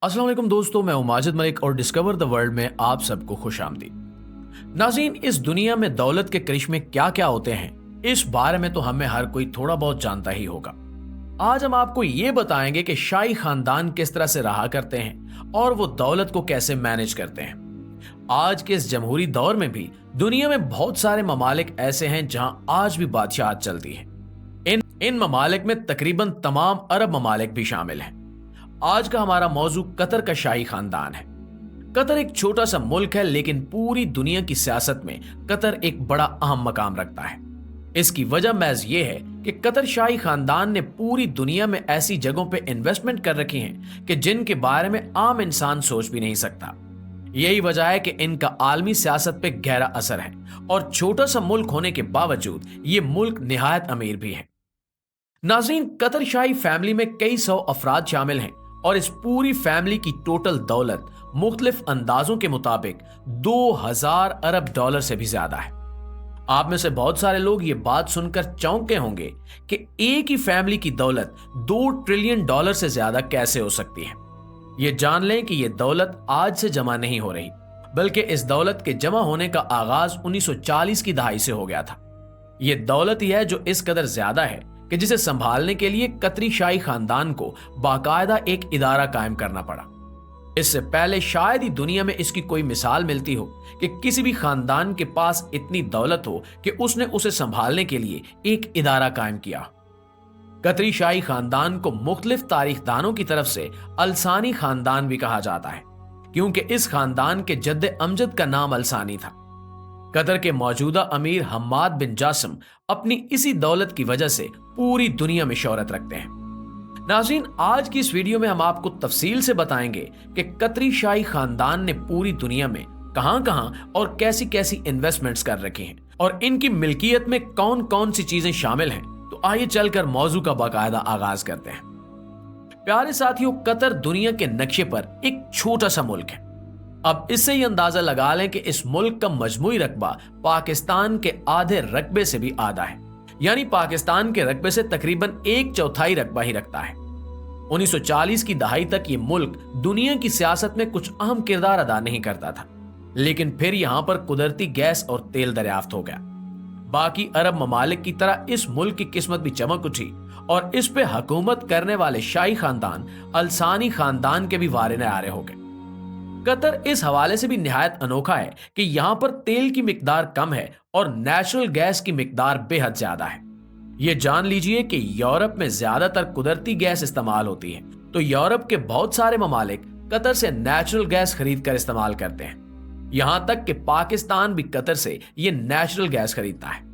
अस्सलाम वालेकुम दोस्तों, मैं हूं माजिद मलिक और डिस्कवर द वर्ल्ड में आप सबको खुश आमदीद। नाज़रीन, इस दुनिया में दौलत के करिश्मे क्या क्या होते हैं, इस बारे में तो हमें हर कोई थोड़ा बहुत जानता ही होगा। आज हम आपको ये बताएंगे कि शाही खानदान किस तरह से रहा करते हैं और वो दौलत को कैसे मैनेज करते हैं। आज के इस जमहूरी दौर में भी दुनिया में बहुत सारे ममालिक ऐसे हैं जहां आज भी बादशाहत चलती है। इन ममालिक में तकरीबन तमाम अरब ममालिक भी शामिल हैं। आज का हमारा मौजू कतर का शाही खानदान है। कतर एक छोटा सा मुल्क है, लेकिन पूरी दुनिया की सियासत में कतर एक बड़ा अहम मकाम रखता है। इसकी वजह महज ये है कि कतर शाही खानदान ने पूरी दुनिया में ऐसी जगहों पे इन्वेस्टमेंट कर रखी हैं कि जिनके बारे में आम इंसान सोच भी नहीं सकता। यही वजह है कि इनका आलमी सियासत पे गहरा असर है और छोटा सा मुल्क होने के बावजूद ये मुल्क निहायत अमीर भी है। नाज़रीन, कतर शाही फैमिली में कई सौ अफराद शामिल हैं और इस पूरी फैमिली की टोटल दौलत मुख्तलिफ अंदाजों के मुताबिक 2000 अरब डॉलर से भी ज्यादा है। आप में से बहुत सारे लोग ये बात सुनकर चौंके होंगे कि एक ही फैमिली की दौलत 2 ट्रिलियन डॉलर से ज्यादा कैसे हो सकती है। ये जान लें कि ये दौलत आज से जमा नहीं हो रही, बल्कि इस दौलत के जमा होने का आगाज 1940 की दहाई से हो गया था। ये दौलत ही है जो इस कदर ज्यादा है कि जिसे संभालने के लिए कतरी शाही खानदान को बाकायदा एक इदारा कायम करना पड़ा। इससे पहले शायद ही दुनिया में इसकी कोई मिसाल मिलती हो कि किसी भी खानदान के पास इतनी दौलत हो कि उसने उसे संभालने के लिए एक इदारा कायम किया। कतरी शाही खानदान को मुख्तलिफ तारीखदानों की तरफ से अलसानी खानदान भी कहा जाता है, क्योंकि इस खानदान के जद्द अमजद का नाम अलसानी था। कतर के मौजूदा अमीर हम्माद बिन जासिम अपनी इसी दौलत की वजह से पूरी दुनिया में शोहरत रखते हैं। नाज़रीन, आज की इस वीडियो में हम आपको तफसील से बताएंगे कि कतरी शाही खानदान ने पूरी दुनिया में कहां-कहां और कैसी कैसी इन्वेस्टमेंट्स कर रखी हैं और इनकी मिल्कियत में कौन कौन सी चीजें शामिल हैं। तो आइए चलकर मौजू का बाकायदा आगाज करते हैं। प्यारे साथियों, कतर दुनिया के नक्शे पर एक छोटा सा मुल्क है। अब इससे ही अंदाजा लगा लें कि इस मुल्क का मजमूई रकबा पाकिस्तान के आधे रकबे से भी आधा है, यानी पाकिस्तान के रकबे से तकरीबन 1/4 रकबा ही रखता है। 1940 की दहाई तक ये मुल्क दुनिया की सियासत में कुछ अहम किरदार अदा नहीं करता था, लेकिन फिर यहाँ पर कुदरती गैस और तेल दरियाफ्त हो गया। बाकी अरब ममालिक की तरह इस मुल्क की किस्मत भी चमक उठी और इस पे हुकूमत करने वाले शाही खानदान अलसानी खानदान के भी वारे नारे हो गए। कतर इस हवाले से भी निहायत अनोखा है कि यहाँ पर तेल की मिकदार कम है और नेचुरल गैस की मिकदार बेहद ज्यादा है। ये जान लीजिए कि यूरोप में ज्यादातर कुदरती गैस इस्तेमाल होती है, तो यूरोप के बहुत सारे ममालिक कतर से नेचुरल गैस खरीद कर इस्तेमाल करते हैं। यहाँ तक कि पाकिस्तान भी कतर से ये नेचुरल गैस खरीदता है।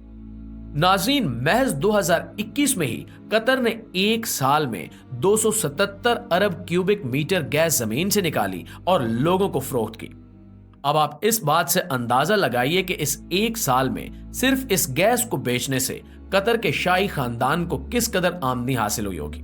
नाज़रीन, महज 2021 में ही कतर ने एक साल में 277 अरब क्यूबिक मीटर गैस जमीन से निकाली और लोगों को फरोख्त की। अब आप इस बात से अंदाजा लगाइए कि इस एक साल में सिर्फ इस गैस को बेचने से कतर के शाही खानदान को किस कदर आमदनी हासिल हुई होगी।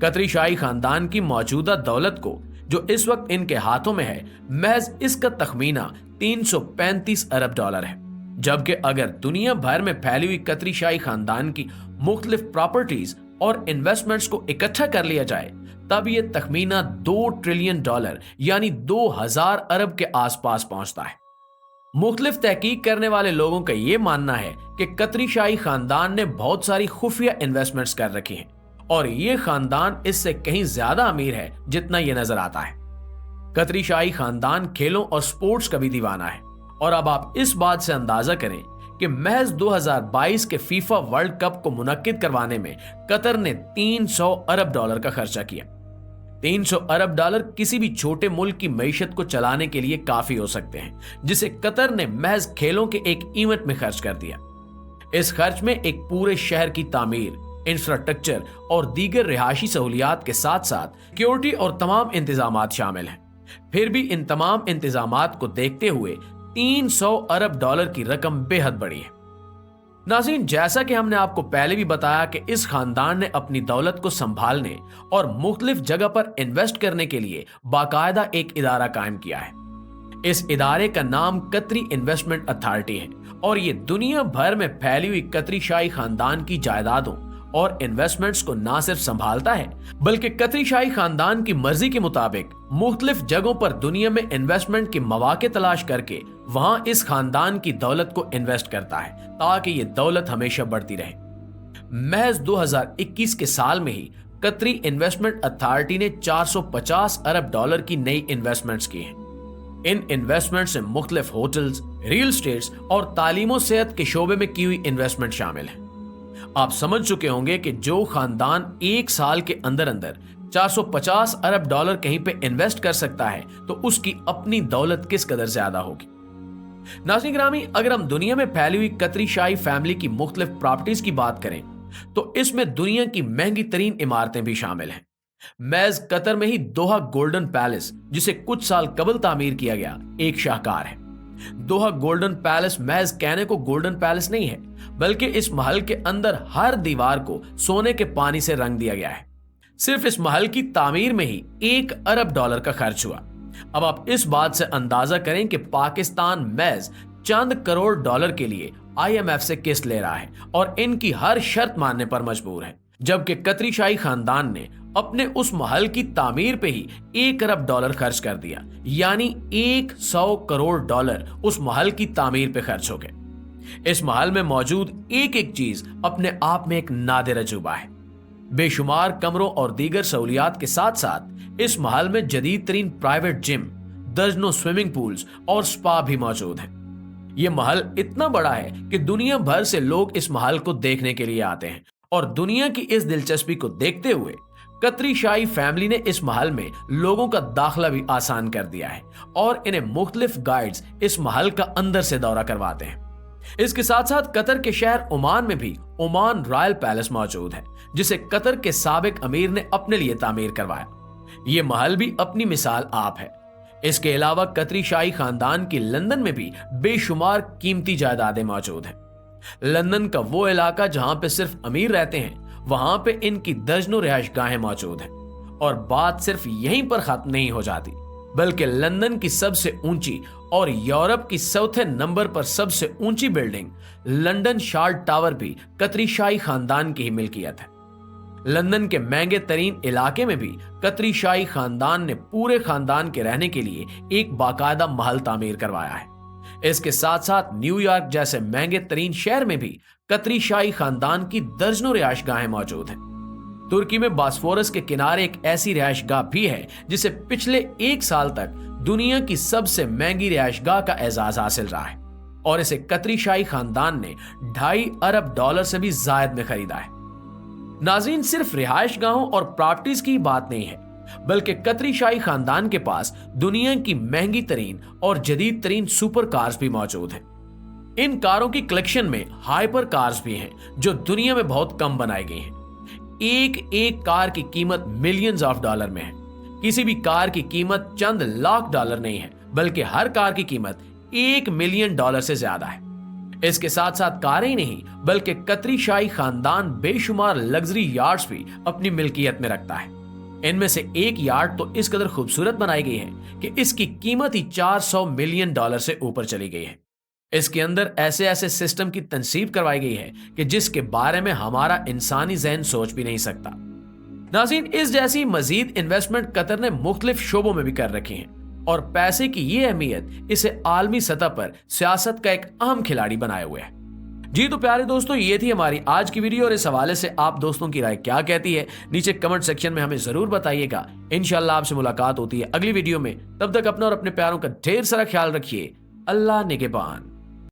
कतरी शाही खानदान की मौजूदा दौलत को, जो इस वक्त इनके हाथों में है, महज इसका तखमीना 335 अरब डॉलर है, जबकि अगर दुनिया भर में फैली हुई कतरी शाही खानदान की मुख्तलिफ प्रॉपर्टीज और इन्वेस्टमेंट्स को इकट्ठा कर लिया जाए, तब यह तखमीना 2 ट्रिलियन डॉलर यानी 2000 अरब के आसपास पहुंचता है। मुख्तलिफ तहकीक करने वाले लोगों का यह मानना है कि कतरी शाही खानदान ने बहुत सारी खुफिया इन्वेस्टमेंट्स कर रखी हैं और यह खानदान इससे कहीं ज्यादा अमीर है जितना यह नजर आता है। कतरी शाही खानदान खेलों और स्पोर्ट्स का भी दीवाना है और अब आप इस बात से अंदाजा करें कि महज 2022 के फीफा वर्ल्ड कप को मुनक्किद करवाने में कतर ने 300 अरब डॉलर का खर्चा किया। 300 अरब डॉलर किसी भी छोटे मुल्क की मईशत को चलाने के लिए काफी हो सकते हैं, जिसे कतर ने महज खेलों के एक इवेंट में खर्च कर दिया। इस खर्च में एक पूरे शहर की तामीर, इंफ्रास्ट्रक्चर और दीगर रिहायशी सहूलियात के साथ साथ सिक्योरिटी और तमाम इंतजामात शामिल हैं। फिर भी इन तमाम इंतजामात को देखते हुए 300 अरब डॉलर की रकम बेहद बड़ी है। नाज़रीन, जैसा कि हमने आपको पहले भी बताया कि इस खानदान ने अपनी दौलत को संभालने और मुख्तलिफ जगह पर इन्वेस्ट करने के लिए बाकायदा एक इदारा कायम किया है। इस इदारे का नाम कतरी इन्वेस्टमेंट अथॉरिटी है और ये दुनिया भर में फैली हुई कतरी शाही खानदान की जायदादों और इन्वेस्टमेंट्स को ना सिर्फ संभालता है बल्कि कतरी शाही खानदान की मर्जी के मुताबिक मुख्तलिफ जगहों पर दुनिया में इन्वेस्टमेंट के मौके तलाश करके वहां इस खानदान की दौलत को इन्वेस्ट करता है ताकि ये दौलत हमेशा बढ़ती रहे। महज 2021 के साल में ही कतरी इन्वेस्टमेंट अथॉरिटी ने 450 अरब डॉलर की नई इन्वेस्टमेंट्स की हैं। इन इन्वेस्टमेंट्स में मुख्तलिफ होटल्स, रियल एस्टेट्स और तालीम और सेहत के शोबे में की हुई इन्वेस्टमेंट शामिल है। आप समझ चुके होंगे कि जो खानदान एक साल के अंदर अंदर 450 अरब डॉलर कहीं पे इन्वेस्ट कर सकता है तो उसकी अपनी दौलत किस कदर ज्यादा होगी। नाज़रीन ग्रामी, अगर हम दुनिया में फैली हुई कतरी शाही फैमिली की मुख्तलिफ प्रॉपर्टीज की बात करें तो इसमें दुनिया की महंगी तरीन इमारतें भी शामिल हैं। मैज कतर में ही दोहा गोल्डन पैलेस, जिसे कुछ साल कबल तामीर किया गया, एक शाहकार है। दोहा गोल्डन पैलेस महज कहने को गोल्डन पैलेस नहीं है, बल्कि इस महल के अंदर हर दीवार को सोने के पानी से रंग दिया गया है। सिर्फ इस महल की तामीर में ही 1 अरब डॉलर का खर्च हुआ। अब आप इस बात से अंदाजा करें कि पाकिस्तान महज चंद करोड़ डॉलर के लिए IMF से किस्त ले रहा है और इनकी हर शर्त मानने पर मजबूर है, जबकि कतरी शाही खानदान ने अपने उस महल की तामीर पे ही 1 अरब डॉलर खर्च कर दिया, यानी 100 करोड़ डॉलर उस महल की तामीर पे खर्च हो गए। इस महल में मौजूद एक एक चीज अपने आप में एक नादिर अजूबा है। बेशुमार कमरों और दीगर सहूलियात के साथ साथ इस महल में जदीद तरीन प्राइवेट जिम, दर्जनों स्विमिंग पूल्स और स्पा भी मौजूद हैं। यह महल इतना बड़ा है कि दुनिया भर से लोग इस महल को देखने के लिए आते हैं और दुनिया की इस दिलचस्पी को देखते हुए कतरी शाही फैमिली ने इस महल में लोगों का दाखिला भी आसान कर दिया है और इन्हें मुख्तलिफ गाइड्स इस महल का अंदर से दौरा करवाते हैं। इसके साथ साथ कतर के शहर ओमान में भी ओमान रॉयल पैलेस मौजूद है, जिसे कतर के साबिक अमीर ने अपने लिए तामीर करवाया। ये महल भी अपनी मिसाल आप है। इसके अलावा कतरी शाही खानदान की लंदन में भी बेशुमार कीमती जायदादें मौजूद हैं। लंदन का वो इलाका जहां पे सिर्फ अमीर रहते हैं, वहां पे इनकी दर्जनों रिहाइशगाहें मौजूद हैं। और बात सिर्फ यहीं पर खत्म नहीं हो जाती, बल्कि लंदन की सबसे ऊंची और यूरोप की चौथे नंबर पर सबसे ऊंची बिल्डिंग लंदन शार्ड टावर भी कतरी शाही खानदान की ही मिल्कियत है। लंदन के महंगे तरीन इलाके में भी कतरी शाही खानदान ने पूरे खानदान के रहने के लिए एक बाकायदा महल तामीर करवाया है। इसके साथ साथ न्यूयॉर्क जैसे महंगे तरीन शहर में भी कतरी शाही खानदान की दर्जनों रिहाइशगाहें मौजूद हैं। तुर्की में बास्फोरस के किनारे एक ऐसी रिहाइशगाह भी है जिसे पिछले 1 साल तक दुनिया की सबसे महंगी रिहाइशगाह का एजाज हासिल रहा है और इसे कतरी शाही खानदान ने 2.5 अरब डॉलर से भी जायद में खरीदा है। नाज़रीन, सिर्फ रिहाइशगाहों और प्रॉपर्टीज की बात नहीं है, बल्कि कतरी शाही खानदान के पास दुनिया की महंगी तरीन और जदीद तरीन सुपर कार्स भी मौजूद हैं। इन कारों की कलेक्शन में हाइपर कार्स भी हैं जो दुनिया में बहुत कम बनाई गई हैं। एक एक कार की कीमत मिलियंस ऑफ डॉलर में है। किसी भी कार की कीमत चंद लाख डॉलर नहीं है, बल्कि हर कार की कीमत 1 मिलियन डॉलर से ज्यादा है। इसके साथ साथ कारें ही नहीं, बल्कि कतरी शाही खानदान बेशुमार लग्जरी यार्ड्स भी अपनी मिल्कियत में रखता है। इनमें से एक यार्ड तो इस कदर खूबसूरत बनाई गई है कि इसकी कीमत ही 400 मिलियन डॉलर से ऊपर चली गई है। इसके अंदर ऐसे ऐसे सिस्टम की तनसीब करवाई गई है कि जिसके बारे में हमारा इंसानी ज़हन सोच भी नहीं सकता। नाज़रीन, इस जैसी मजीद इन्वेस्टमेंट कतर ने मुख्तलिफ शोबों में भी कर रखी हैं और पैसे की ये अहमियत इसे आलमी सतह पर सियासत का एक अहम खिलाड़ी बनाए हुए है। जी तो प्यारे दोस्तों, ये थी हमारी आज की वीडियो और इस हवाले से आप दोस्तों की राय क्या कहती है नीचे कमेंट सेक्शन में हमें जरूर बताइएगा। इंशाल्लाह आपसे मुलाकात होती है अगली वीडियो में। तब तक अपना और अपने प्यारों का ढेर सारा ख्याल रखिए। अल्लाह निगहबान।